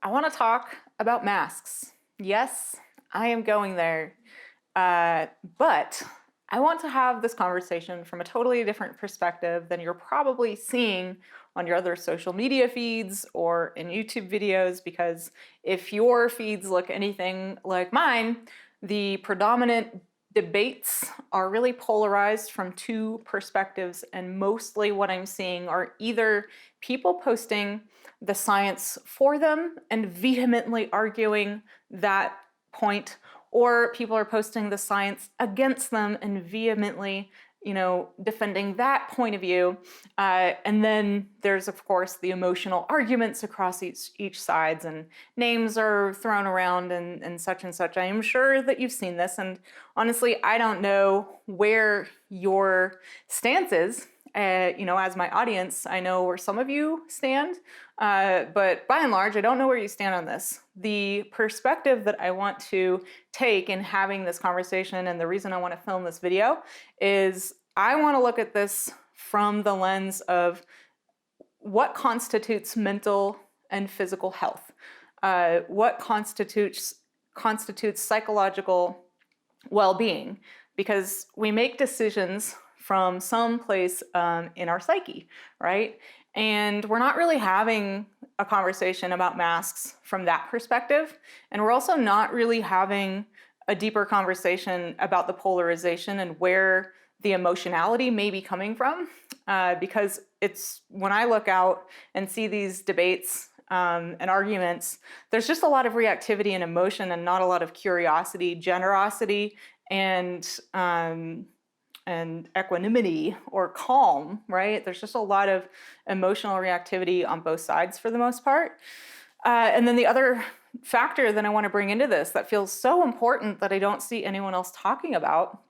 I want to talk about masks. Yes, I am going there. But I want to have this conversation from a totally different perspective than you're probably seeing on your other social media feeds or in YouTube videos, because if your feeds look anything like mine, the predominant debates are really polarized from two perspectives, and mostly what I'm seeing are either people posting the science for them and vehemently arguing that point, or people are posting the science against them and vehemently, defending that point of view. And then there's, of course, the emotional arguments across each sides, and names are thrown around and such and such. I am sure that you've seen this, and honestly, I don't know where your stance is. As my audience, I know where some of you stand, but by and large, I don't know where you stand on this. The perspective that I want to take in having this conversation, and the reason I want to film this video, is I want to look at this from the lens of what constitutes mental and physical health, what constitutes psychological well-being, because we make decisions from some place in our psyche, right? And we're not really having a conversation about masks from that perspective. And we're also not really having a deeper conversation about the polarization and where the emotionality may be coming from. Because it's, when I look out and see these debates and arguments, there's just a lot of reactivity and emotion and not a lot of curiosity, generosity, and equanimity or calm, right? There's just a lot of emotional reactivity on both sides for the most part. And then the other factor that I want to bring into this that feels so important that I don't see anyone else talking about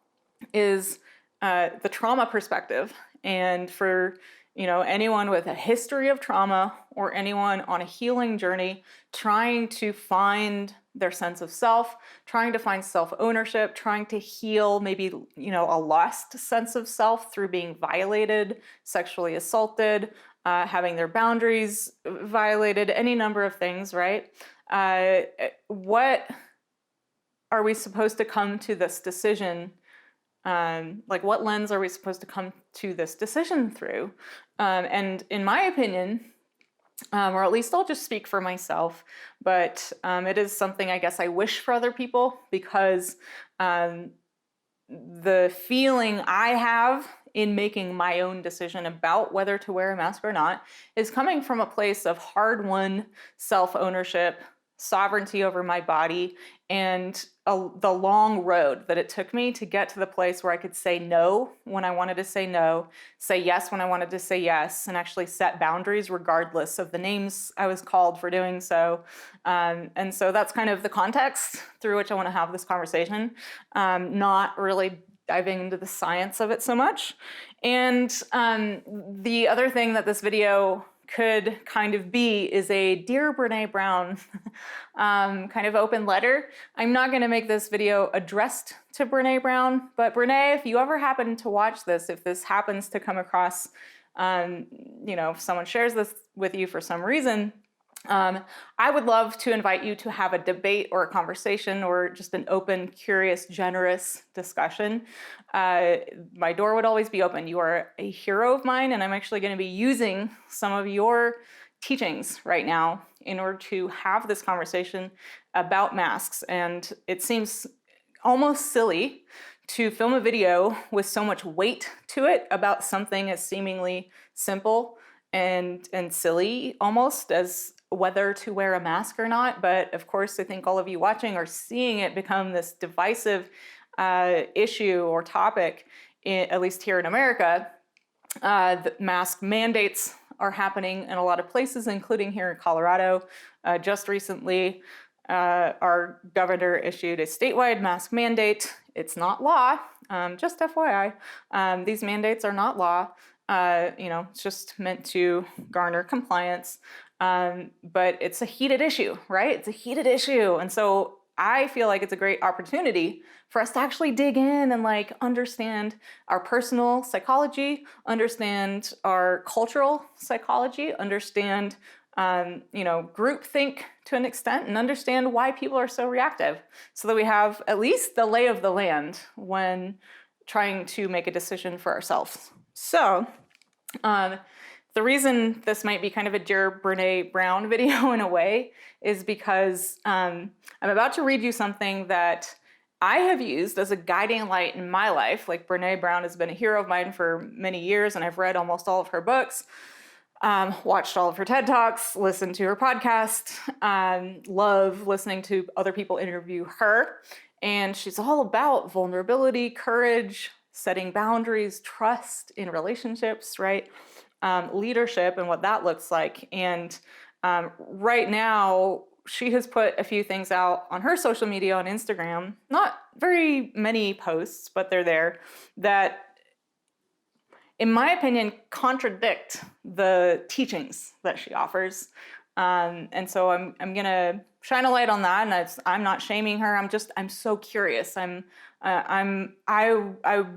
is the trauma perspective. And for anyone with a history of trauma or anyone on a healing journey, trying to find their sense of self, trying to find self-ownership, trying to heal maybe, a lost sense of self through being violated, sexually assaulted, having their boundaries violated, any number of things, right? What are we supposed to come to this decision? What lens are we supposed to come to this decision through? And in my opinion, or at least I'll just speak for myself, but it is something I guess I wish for other people, because the feeling I have in making my own decision about whether to wear a mask or not is coming from a place of hard-won self-ownership, sovereignty over my body, and the long road that it took me to get to the place where I could say no when I wanted to say no, say yes when I wanted to say yes, and actually set boundaries regardless of the names I was called for doing so. And so that's kind of the context through which I want to have this conversation, not really diving into the science of it so much. And the other thing that this video could kind of be is a Dear Breanne Brown kind of open letter. I'm not going to make this video addressed to Breanne Brown, but Breanne, if you ever happen to watch this, if this happens to come across, if someone shares this with you for some reason, I would love to invite you to have a debate or a conversation or just an open, curious, generous discussion. My door would always be open. You are a hero of mine, and I'm actually going to be using some of your teachings right now in order to have this conversation about masks. And it seems almost silly to film a video with so much weight to it about something as seemingly simple and silly almost as whether to wear a mask or not. But of course, I think all of you watching are seeing it become this divisive issue or topic, at least here in America. The mask mandates are happening in a lot of places, including here in Colorado. Just recently, our governor issued a statewide mask mandate. It's not law, just FYI. These mandates are not law. It's just meant to garner compliance. But it's a heated issue, right? It's a heated issue. And so I feel like it's a great opportunity for us to actually dig in and understand our personal psychology, understand our cultural psychology, understand groupthink to an extent and understand why people are so reactive, so that we have at least the lay of the land when trying to make a decision for ourselves. So the reason this might be kind of a Dear Breanne Brown video in a way is because I'm about to read you something that I have used as a guiding light in my life. Like, Breanne Brown has been a hero of mine for many years, and I've read almost all of her books, watched all of her TED Talks, listened to her podcast, love listening to other people interview her. And she's all about vulnerability, courage, setting boundaries, trust in relationships, right? Leadership and what that looks like. And right now, she has put a few things out on her social media, on Instagram, not very many posts, but they're there, that, in my opinion, contradict the teachings that she offers. And so I'm gonna shine a light on that, and I'm not shaming her. I'm so curious. I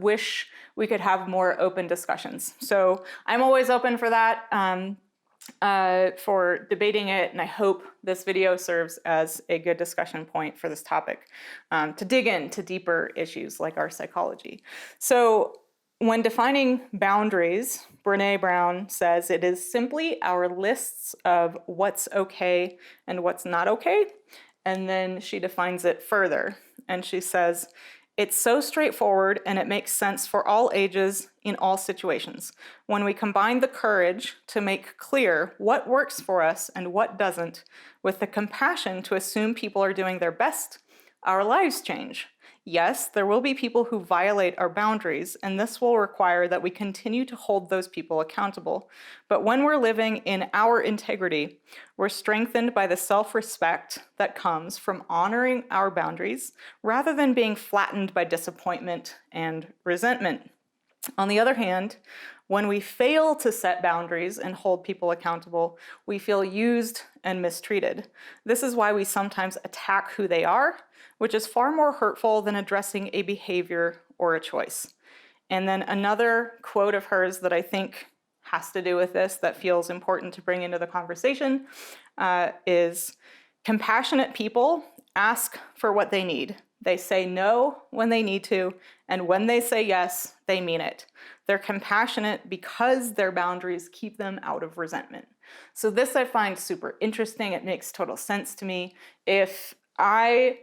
wish we could have more open discussions. So I'm always open for that, for debating it, and I hope this video serves as a good discussion point for this topic, to dig into deeper issues like our psychology. So when defining boundaries, Breanne Brown says it is simply our lists of what's okay and what's not okay. And then she defines it further. And she says, it's so straightforward and it makes sense for all ages in all situations. When we combine the courage to make clear what works for us and what doesn't, with the compassion to assume people are doing their best, our lives change. Yes, there will be people who violate our boundaries, and this will require that we continue to hold those people accountable. But when we're living in our integrity, we're strengthened by the self-respect that comes from honoring our boundaries, rather than being flattened by disappointment and resentment. On the other hand, when we fail to set boundaries and hold people accountable, we feel used and mistreated. This is why we sometimes attack who they are, which is far more hurtful than addressing a behavior or a choice. And then another quote of hers that I think has to do with this, that feels important to bring into the conversation, is, compassionate people ask for what they need. They say no when they need to, and when they say yes, they mean it. They're compassionate because their boundaries keep them out of resentment. So this I find super interesting. It makes total sense to me. If I,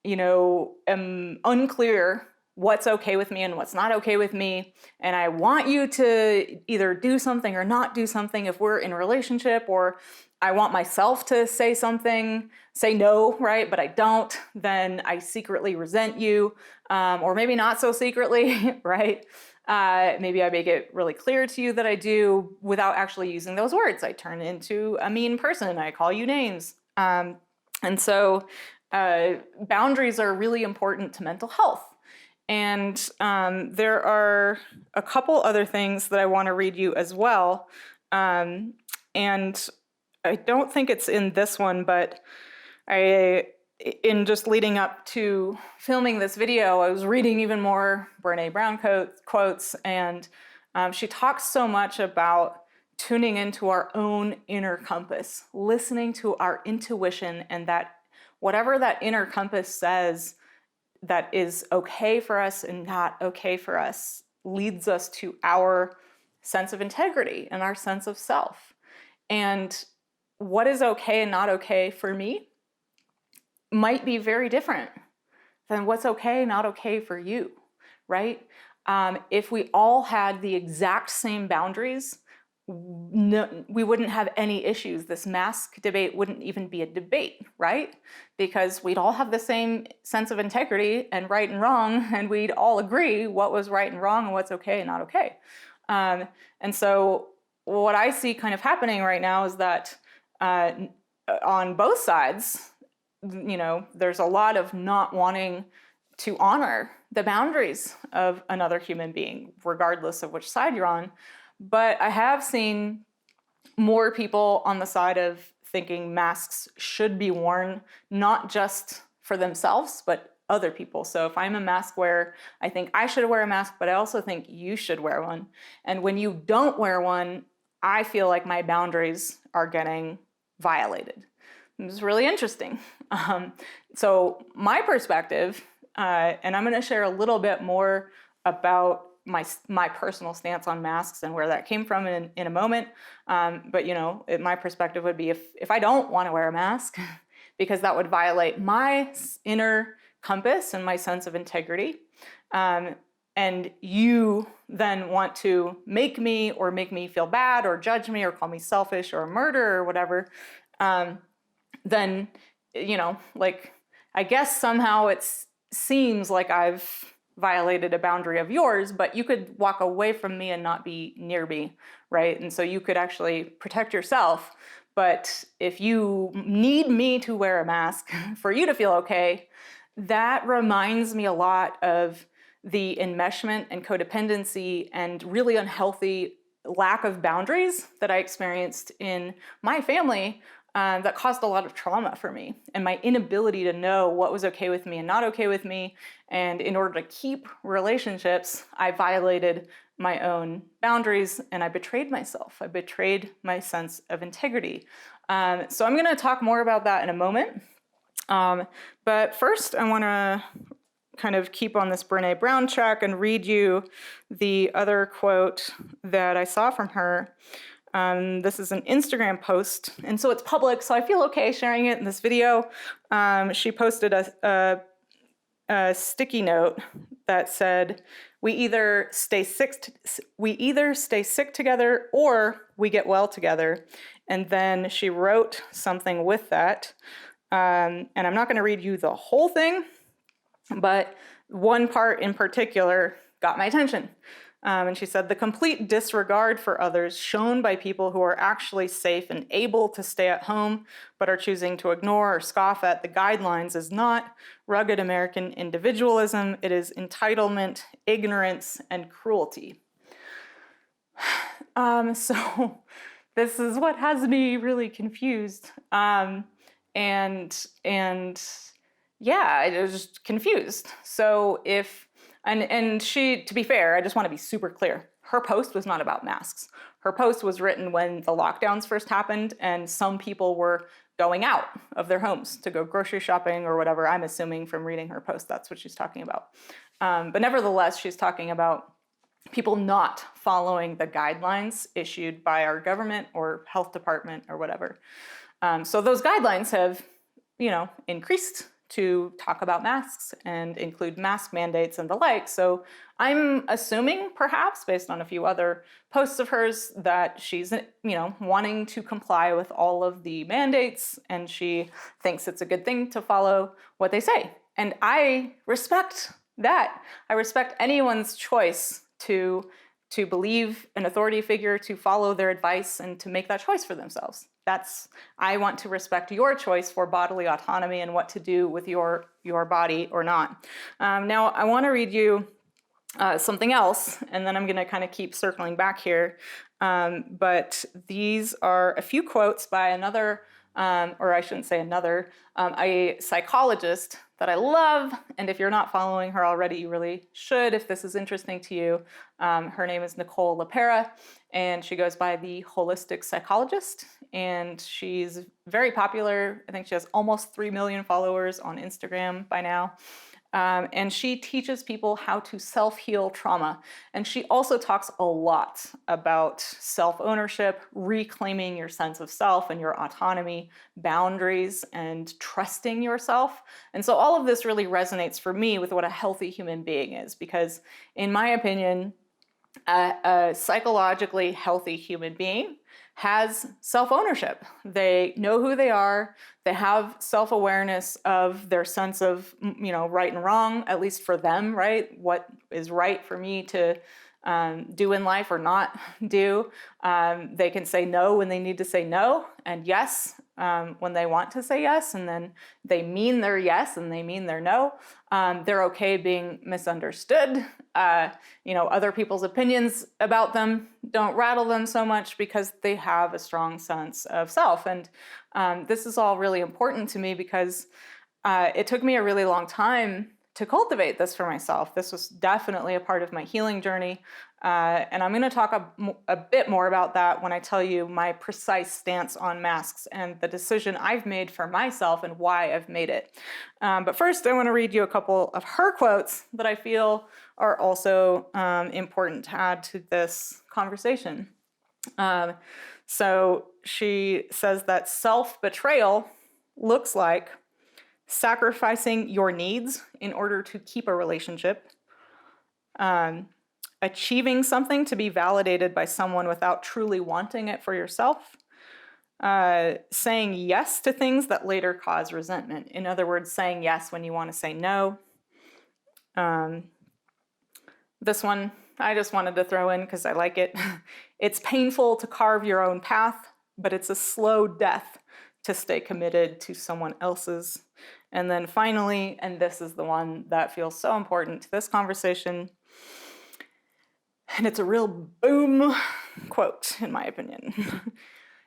am unclear what's okay with me and what's not okay with me, and I want you to either do something or not do something if we're in a relationship, or I want myself to say something, say no, right, but I don't, then I secretly resent you, or maybe not so secretly, right? Maybe I make it really clear to you that I do without actually using those words. I turn into a mean person. I call you names. And so boundaries are really important to mental health. And there are a couple other things that I want to read you as well. And I don't think it's in this one, but in just leading up to filming this video, I was reading even more Breanne Brown quotes, and she talks so much about tuning into our own inner compass, listening to our intuition, and that whatever that inner compass says that is okay for us and not okay for us leads us to our sense of integrity and our sense of self. And what is okay and not okay for me might be very different than what's okay and not okay for you, right? If we all had the exact same boundaries, we wouldn't have any issues. This mask debate wouldn't even be a debate, right? Because we'd all have the same sense of integrity and right and wrong, and we'd all agree what was right and wrong and what's okay and not okay. And so what I see kind of happening right now is that on both sides, there's a lot of not wanting to honor the boundaries of another human being, regardless of which side you're on. But I have seen more people on the side of thinking masks should be worn, not just for themselves, but other people. So if I'm a mask wearer, I think I should wear a mask, but I also think you should wear one. And when you don't wear one, I feel like my boundaries are getting violated. It's really interesting. So my perspective, and I'm going to share a little bit more about my personal stance on masks and where that came from in a moment. But my perspective would be if I don't want to wear a mask, because that would violate my inner compass and my sense of integrity. And you then want to make me feel bad or judge me or call me selfish or a murderer or whatever, then, I guess somehow it seems like I've violated a boundary of yours, but you could walk away from me and not be near me, right? And so you could actually protect yourself. But if you need me to wear a mask for you to feel okay, that reminds me a lot of the enmeshment and codependency and really unhealthy lack of boundaries that I experienced in my family, that caused a lot of trauma for me, and my inability to know what was okay with me and not okay with me. And in order to keep relationships, I violated my own boundaries and I betrayed myself. I betrayed my sense of integrity. So I'm going to talk more about that in a moment. But first, I want to kind of keep on this Breanne Brown track and read you the other quote that I saw from her. This is an Instagram post, and so it's public, so I feel okay sharing it in this video. She posted a sticky note that said, we either stay sick together or we get well together. And then she wrote something with that. And I'm not going to read you the whole thing, but one part in particular got my attention. And she said, the complete disregard for others shown by people who are actually safe and able to stay at home but are choosing to ignore or scoff at the guidelines is not rugged American individualism. It is entitlement, ignorance, and cruelty. So this is what has me really confused. And yeah, I was just confused. So and she, to be fair, I just want to be super clear. Her post was not about masks. Her post was written when the lockdowns first happened and some people were going out of their homes to go grocery shopping or whatever. I'm assuming from reading her post, that's what she's talking about. But nevertheless, she's talking about people not following the guidelines issued by our government or health department or whatever. So those guidelines have, increased to talk about masks and include mask mandates and the like. So I'm assuming, perhaps based on a few other posts of hers, that she's, wanting to comply with all of the mandates, and she thinks it's a good thing to follow what they say. And I respect that. I respect anyone's choice to believe an authority figure, to follow their advice, and to make that choice for themselves. I want to respect your choice for bodily autonomy and what to do with your body or not. Now, I want to read you something else, and then I'm going to kind of keep circling back here. But these are a few quotes by another, or I shouldn't say another, a psychologist that I love. And if you're not following her already, you really should if this is interesting to you. Her name is Nicolelepera, and she goes by the holistic psychologist. And she's very popular. I think she has almost 3 million followers on Instagram by now. And she teaches people how to self-heal trauma. And she also talks a lot about self-ownership, reclaiming your sense of self and your autonomy, boundaries, and trusting yourself. And so all of this really resonates for me with what a healthy human being is, because in my opinion, a psychologically healthy human being has self-ownership. They know who they are. They have self-awareness of their sense of, right and wrong, at least for them, right? What is right for me to do in life or not do. They can say no when they need to say no, and yes when they want to say yes, and then they mean their yes and they mean their no. They're okay being misunderstood. Other people's opinions about them don't rattle them so much because they have a strong sense of self. And this is all really important to me because it took me a really long time to cultivate this for myself. This was definitely a part of my healing journey. And I'm going to talk a bit more about that when I tell you my precise stance on masks and the decision I've made for myself and why I've made it. But first, I want to read you a couple of her quotes that I feel are also important to add to this conversation. So she says that self-betrayal looks like sacrificing your needs in order to keep a relationship, achieving something to be validated by someone without truly wanting it for yourself, saying yes to things that later cause resentment. In other words, saying yes when you want to say no. This one I just wanted to throw in because I like it. It's painful to carve your own path, but it's a slow death to stay committed to someone else's. And then finally, and this is the one that feels so important to this conversation, and it's a real boom quote, in my opinion.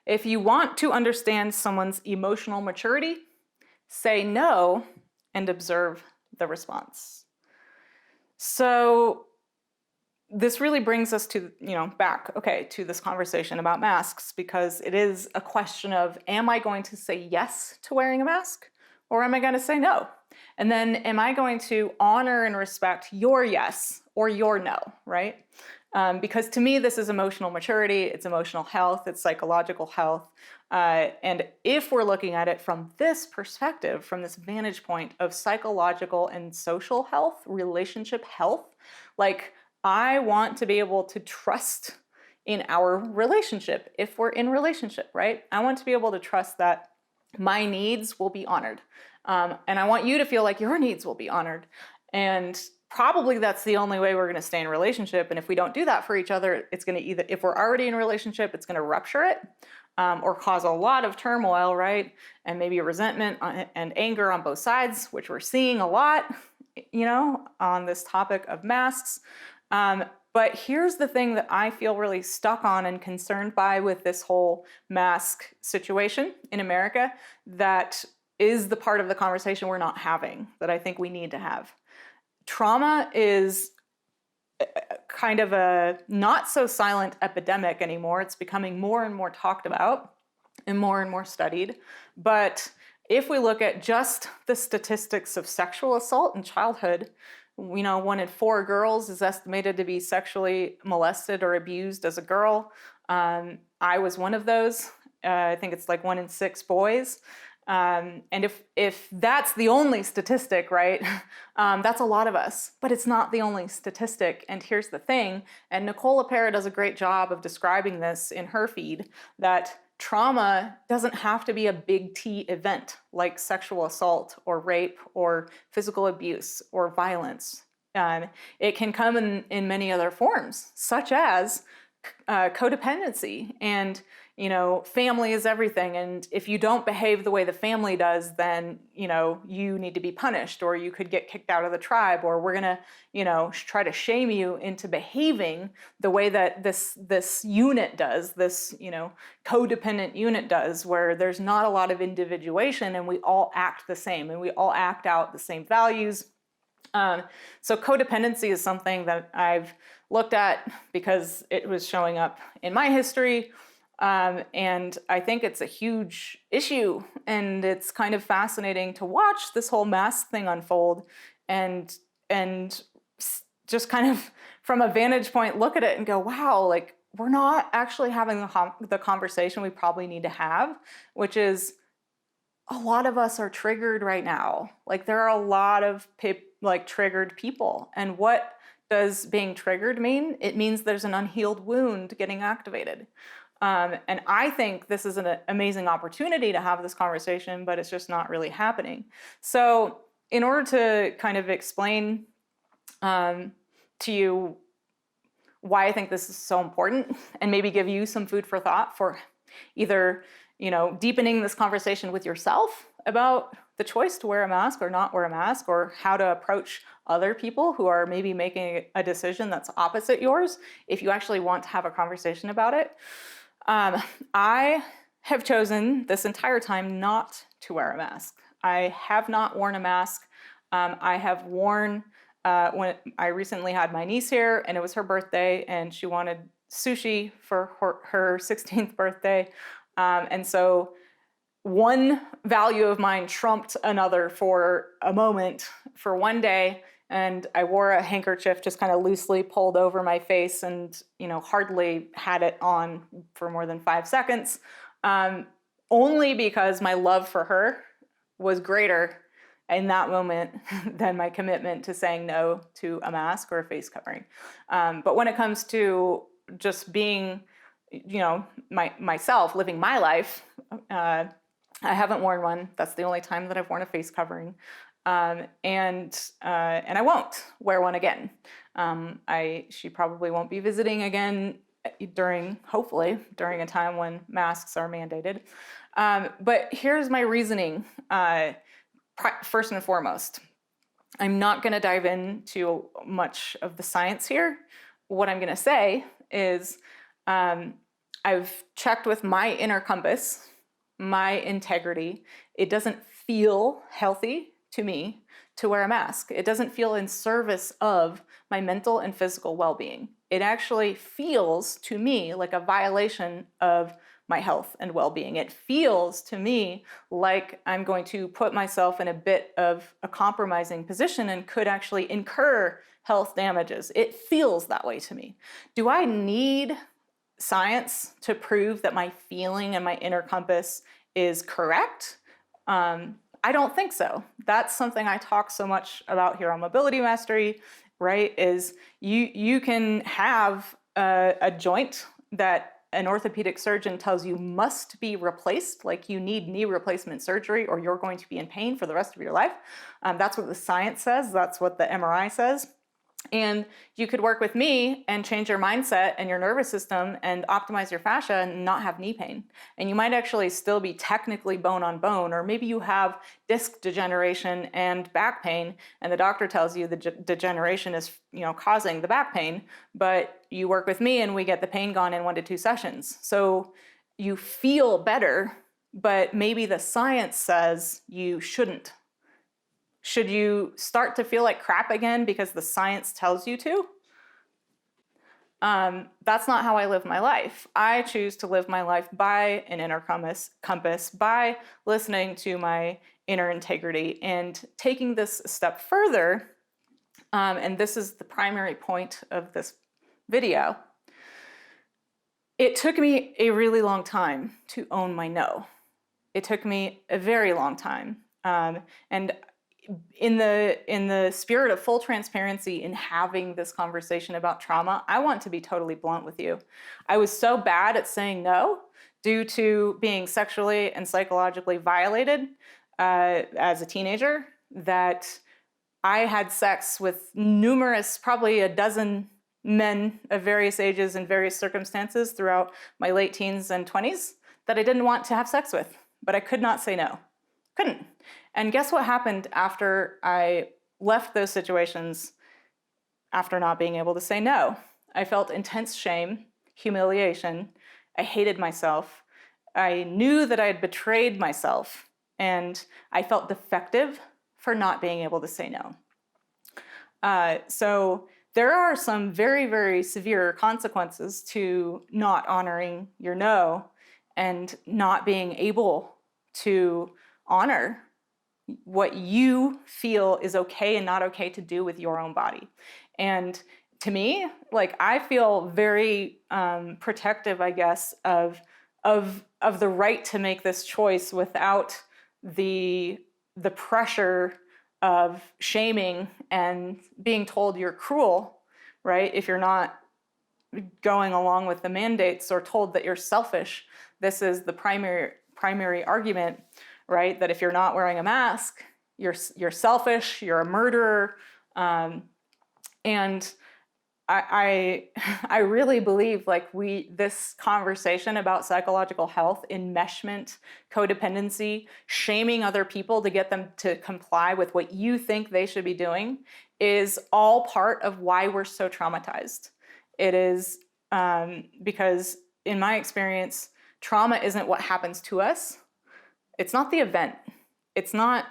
If you want to understand someone's emotional maturity, say no and observe the response. So this really brings us to, back, to this conversation about masks, because it is a question of, am I going to say yes to wearing a mask, or am I going to say no? And then am I going to honor and respect your yes or your no, right? Because to me, this is emotional maturity, it's emotional health, it's psychological health. And if we're looking at it from this perspective, from this vantage point of psychological and social health, relationship health, like, I want to be able to trust in our relationship if we're in relationship, right? I want to be able to trust that my needs will be honored. And I want you to feel like your needs will be honored. And probably that's the only way we're going to stay in a relationship. And if we don't do that for each other, it's going to either, if we're already in a relationship, it's going to rupture it or cause a lot of turmoil, right? And maybe resentment and anger on both sides, which we're seeing a lot, on this topic of masks. But here's the thing that I feel really stuck on and concerned by with this whole mask situation in America, that is the part of the conversation we're not having, that I think we need to have. Trauma is kind of a not so silent epidemic anymore. It's becoming more and more talked about and more studied. But if we look at just the statistics of sexual assault in childhood, 1 in 4 girls is estimated to be sexually molested or abused as a girl. I was one of those. I think it's like 1 in 6 boys. And if that's the only statistic, right, that's a lot of us, but it's not the only statistic. And here's the thing, and Nicolelepera does a great job of describing this in her feed, that trauma doesn't have to be a big T event like sexual assault or rape or physical abuse or violence. It can come in many other forms, such as codependency. And family is everything. And if you don't behave the way the family does, then, you need to be punished, or you could get kicked out of the tribe, or we're going to, try to shame you into behaving the way that this unit does, this, codependent unit does, where there's not a lot of individuation and we all act the same and we all act out the same values. So codependency is something that I've looked at because it was showing up in my history. And I think it's a huge issue, and it's kind of fascinating to watch this whole mask thing unfold and just kind of from a vantage point look at it and go, wow, like, we're not actually having the conversation we probably need to have, which is a lot of us are triggered right now. Like, there are a lot of triggered people. And what does being triggered mean? It means there's an unhealed wound getting activated. And I think this is an amazing opportunity to have this conversation, but it's just not really happening. So in order to kind of explain to you why I think this is so important, and maybe give you some food for thought for either, deepening this conversation with yourself about the choice to wear a mask or not wear a mask, or how to approach other people who are maybe making a decision that's opposite yours, if you actually want to have a conversation about it. I have chosen this entire time not to wear a mask. I have not worn a mask I have worn, when I recently had my niece here and it was her birthday and she wanted sushi for her 16th birthday. And so one value of mine trumped another for a moment, for one day, and I wore a handkerchief just kind of loosely pulled over my face and, hardly had it on for more than 5 seconds, only because my love for her was greater in that moment than my commitment to saying no to a mask or a face covering. But when it comes to just being, myself, living my life, I haven't worn one. That's the only time that I've worn a face covering, and I won't wear one again. She probably won't be visiting again hopefully during a time when masks are mandated. But here's my reasoning. First and foremost, I'm not going to dive into much of the science here. What I'm going to say is, I've checked with my inner compass, my integrity. It doesn't feel healthy to me to wear a mask. It doesn't feel in service of my mental and physical well-being. It actually feels to me like a violation of my health and well-being. It feels to me like I'm going to put myself in a bit of a compromising position and could actually incur health damages. It feels that way to me. Do I need science to prove that my feeling and my inner compass is correct? I don't think so. That's something I talk so much about here on Mobility Mastery, right? Is you can have a joint that an orthopedic surgeon tells you must be replaced, like you need knee replacement surgery or you're going to be in pain for the rest of your life. That's what the science says. That's what the MRI says. And you could work with me and change your mindset and your nervous system and optimize your fascia and not have knee pain. And you might actually still be technically bone on bone, or maybe you have disc degeneration and back pain, and the doctor tells you the degeneration is, causing the back pain, but you work with me and we get the pain gone in 1 to 2 sessions. So you feel better, but maybe the science says you shouldn't. Should you start to feel like crap again because the science tells you to? That's not how I live my life. I choose to live my life by an inner compass, by listening to my inner integrity and taking this a step further. And this is the primary point of this video. It took me a really long time to own my no. It took me a very long time. And in the spirit of full transparency in having this conversation about trauma, I want to be totally blunt with you. I was so bad at saying no due to being sexually and psychologically violated as a teenager that I had sex with numerous, probably a dozen men of various ages and various circumstances throughout my late teens and 20s that I didn't want to have sex with, but I could not say no. Couldn't. And guess what happened after I left those situations after not being able to say no? I felt intense shame, humiliation. I hated myself. I knew that I had betrayed myself, and I felt defective for not being able to say no. So there are some very, very severe consequences to not honoring your no and not being able to honor what you feel is okay and not okay to do with your own body. And to me, I feel very protective, I guess, of the right to make this choice without the pressure of shaming and being told you're cruel, right? If you're not going along with the mandates, or told that you're selfish. This is the primary argument, right? That if you're not wearing a mask, you're selfish, you're a murderer. And I really believe this conversation about psychological health, enmeshment, codependency, shaming other people to get them to comply with what you think they should be doing is all part of why we're so traumatized. It is because in my experience, trauma isn't what happens to us. It's not the event. It's not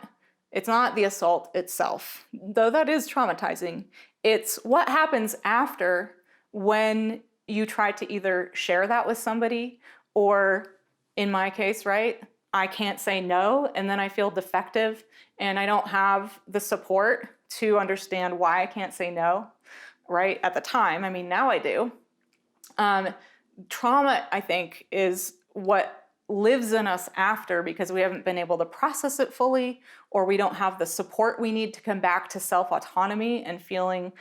It's not the assault itself, though that is traumatizing. It's what happens after when you try to either share that with somebody, or in my case, right, I can't say no, and then I feel defective and I don't have the support to understand why I can't say no, right? At the time, I mean, now I do. Trauma, I think, is what lives in us after, because we haven't been able to process it fully, or we don't have the support we need to come back to self-autonomy and feeling,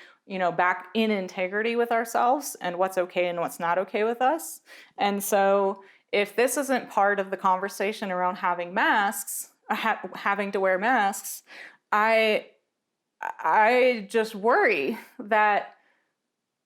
back in integrity with ourselves and what's okay and what's not okay with us. And so if this isn't part of the conversation around having masks, having to wear masks, I just worry that,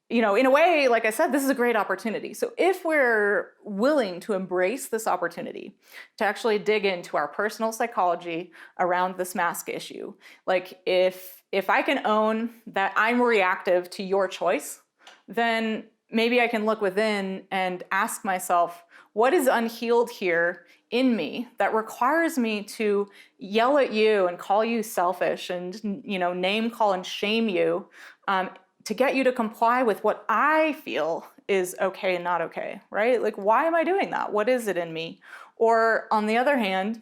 in a way, like I said, this is a great opportunity. So if we're willing to embrace this opportunity to actually dig into our personal psychology around this mask issue, like if I can own that I'm reactive to your choice, then maybe I can look within and ask myself, what is unhealed here in me that requires me to yell at you and call you selfish and, name, call, and shame you, to get you to comply with what I feel is okay and not okay, right? Like, why am I doing that? What is it in me? Or on the other hand,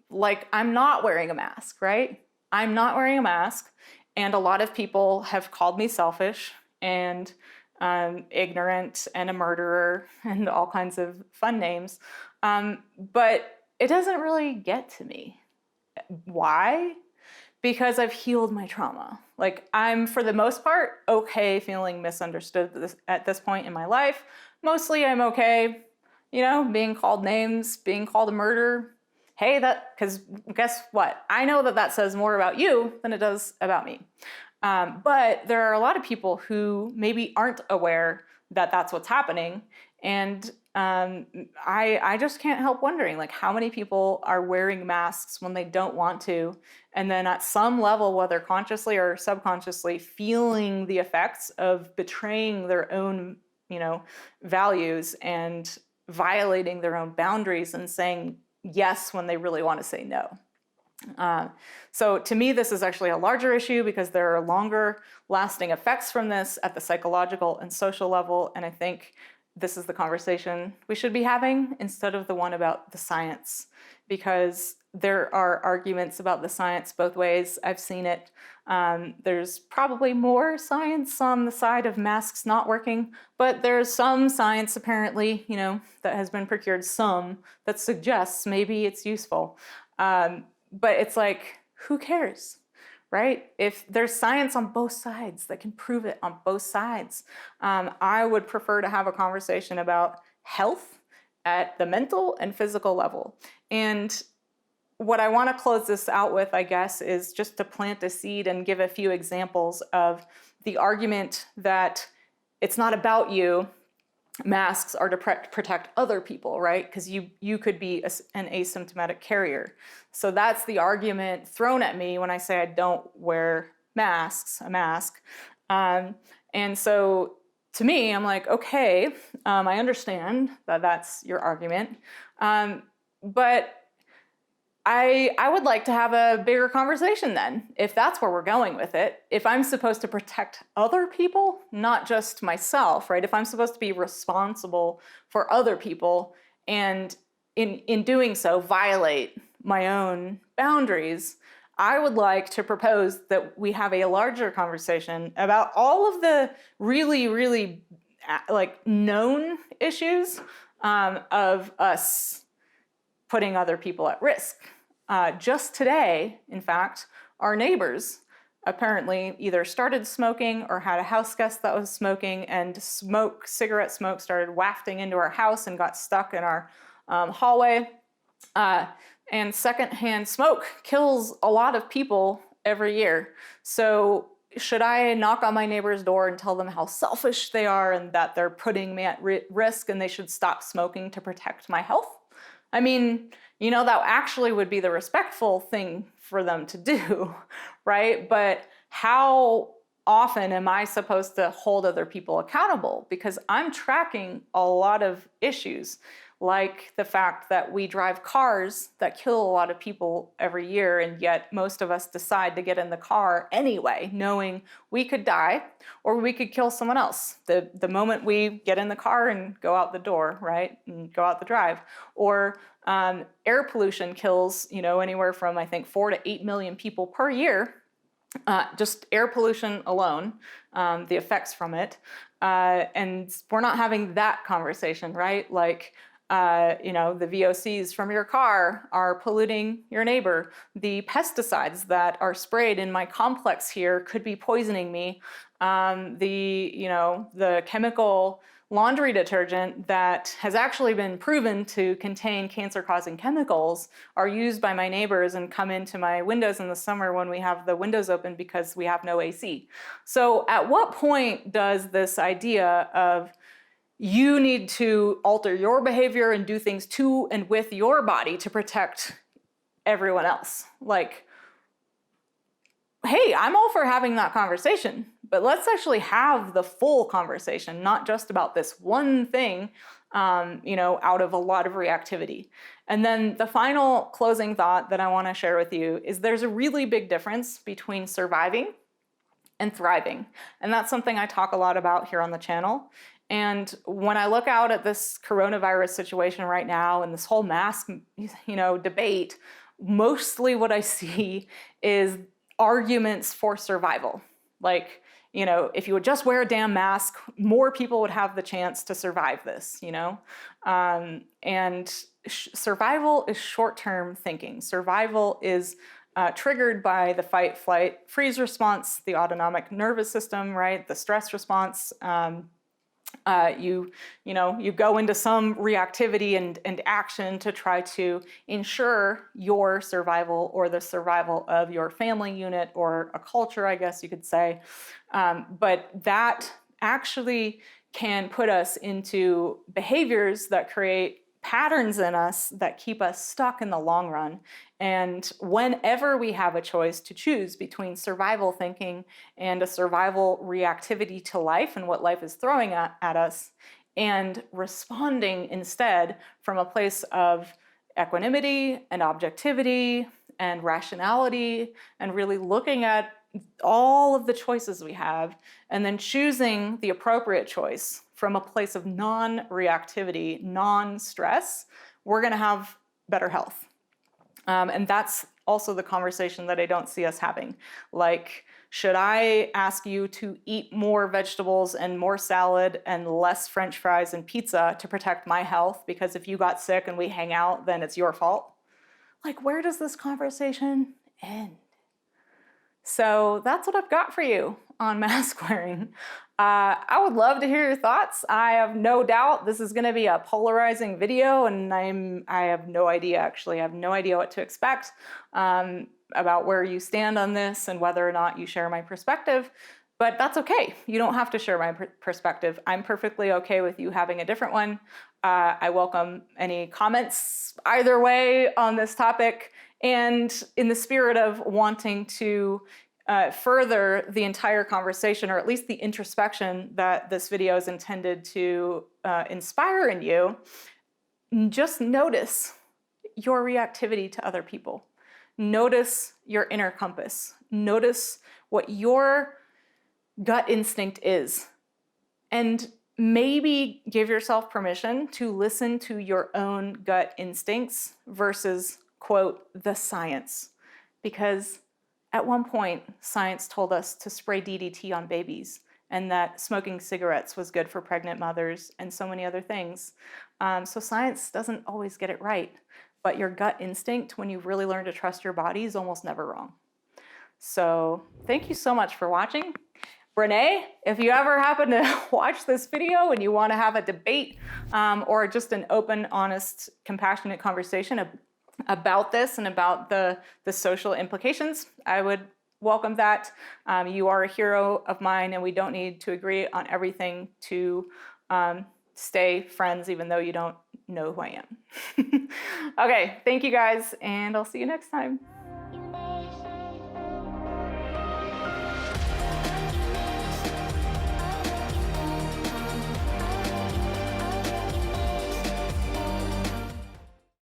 like, I'm not wearing a mask, right? I'm not wearing a mask, and a lot of people have called me selfish and ignorant and a murderer and all kinds of fun names. But it doesn't really get to me. Why? Because I've healed my trauma. Like, I'm, for the most part, okay feeling misunderstood at this point in my life. Mostly I'm okay, being called names, being called a murderer. Hey, because guess what? I know that says more about you than it does about me. But there are a lot of people who maybe aren't aware that that's what's happening. And I just can't help wondering, like, how many people are wearing masks when they don't want to, and then at some level, whether consciously or subconsciously, feeling the effects of betraying their own, values and violating their own boundaries and saying yes when they really want to say no. So to me, this is actually a larger issue because there are longer lasting effects from this at the psychological and social level. And I think this is the conversation we should be having instead of the one about the science, because there are arguments about the science both ways. I've seen it. There's probably more science on the side of masks not working, but there's some science apparently, that has been procured, some that suggests maybe it's useful. But it's like, who cares, right? If there's science on both sides that can prove it on both sides, I would prefer to have a conversation about health at the mental and physical level. And what I want to close this out with, I guess, is just to plant a seed and give a few examples of the argument that it's not about you. Masks are to protect other people, right? Because you could be an asymptomatic carrier. So that's the argument thrown at me when I say I don't wear a mask. And so to me, I'm like, okay, I understand that that's your argument. But I would like to have a bigger conversation then, if that's where we're going with it. If I'm supposed to protect other people, not just myself, right? If I'm supposed to be responsible for other people and in doing so violate my own boundaries, I would like to propose that we have a larger conversation about all of the really, really known issues of us putting other people at risk. Just today, in fact, our neighbors apparently either started smoking or had a house guest that was smoking, and cigarette smoke started wafting into our house and got stuck in our hallway. And secondhand smoke kills a lot of people every year. So should I knock on my neighbor's door and tell them how selfish they are and that they're putting me at risk and they should stop smoking to protect my health? I mean, that actually would be the respectful thing for them to do, right? But how often am I supposed to hold other people accountable? Because I'm tracking a lot of issues. like the fact that we drive cars that kill a lot of people every year, and yet most of us decide to get in the car anyway, knowing we could die or we could kill someone else the moment we get in the car and go out the door, right, and go out the drive. Or air pollution kills, anywhere from, I think, 4 to 8 million people per year. Just air pollution alone, the effects from it. And we're not having that conversation, right? Like, the VOCs from your car are polluting your neighbor. The pesticides that are sprayed in my complex here could be poisoning me. The chemical laundry detergent that has actually been proven to contain cancer-causing chemicals are used by my neighbors and come into my windows in the summer when we have the windows open because we have no AC. So at what point does this idea of you need to alter your behavior and do things to and with your body to protect everyone else? Like, hey, I'm all for having that conversation, but let's actually have the full conversation, not just about this one thing, out of a lot of reactivity. And then the final closing thought that I want to share with you is there's a really big difference between surviving and thriving. And that's something I talk a lot about here on the channel. And when I look out at this coronavirus situation right now and this whole mask, debate, mostly what I see is arguments for survival. Like, if you would just wear a damn mask, more people would have the chance to survive this, And survival is short-term thinking. Survival is triggered by the fight, flight, freeze response, the autonomic nervous system, right? The stress response. You go into some reactivity and action to try to ensure your survival or the survival of your family unit or a culture, I guess you could say. But that actually can put us into behaviors that create patterns in us that keep us stuck in the long run. And whenever we have a choice to choose between survival thinking and a survival reactivity to life and what life is throwing at us, and responding instead from a place of equanimity and objectivity and rationality, and really looking at all of the choices we have, and then choosing the appropriate choice from a place of non-reactivity, non-stress, we're going to have better health. And that's also the conversation that I don't see us having. Like, should I ask you to eat more vegetables and more salad and less French fries and pizza to protect my health? Because if you got sick and we hang out, then it's your fault. Like, where does this conversation end? So that's what I've got for you on mask wearing. I would love to hear your thoughts. I have no doubt this is going to be a polarizing video, and I have no idea, actually. I have no idea what to expect about where you stand on this and whether or not you share my perspective. But that's okay. You don't have to share my perspective. I'm perfectly okay with you having a different one. I welcome any comments either way on this topic. And in the spirit of wanting to further the entire conversation, or at least the introspection that this video is intended to inspire in you, just notice your reactivity to other people. Notice your inner compass. Notice what your gut instinct is. And maybe give yourself permission to listen to your own gut instincts versus, quote, the science. Because at one point, science told us to spray DDT on babies and that smoking cigarettes was good for pregnant mothers and so many other things. So science doesn't always get it right, but your gut instinct, when you really learn to trust your body, is almost never wrong. So thank you so much for watching. Breanne, if you ever happen to watch this video and you want to have a debate or just an open, honest, compassionate conversation about this and about the social implications, I would welcome that. You are a hero of mine, and we don't need to agree on everything to stay friends, even though you don't know who I am. Okay, thank you guys, and I'll see you next time.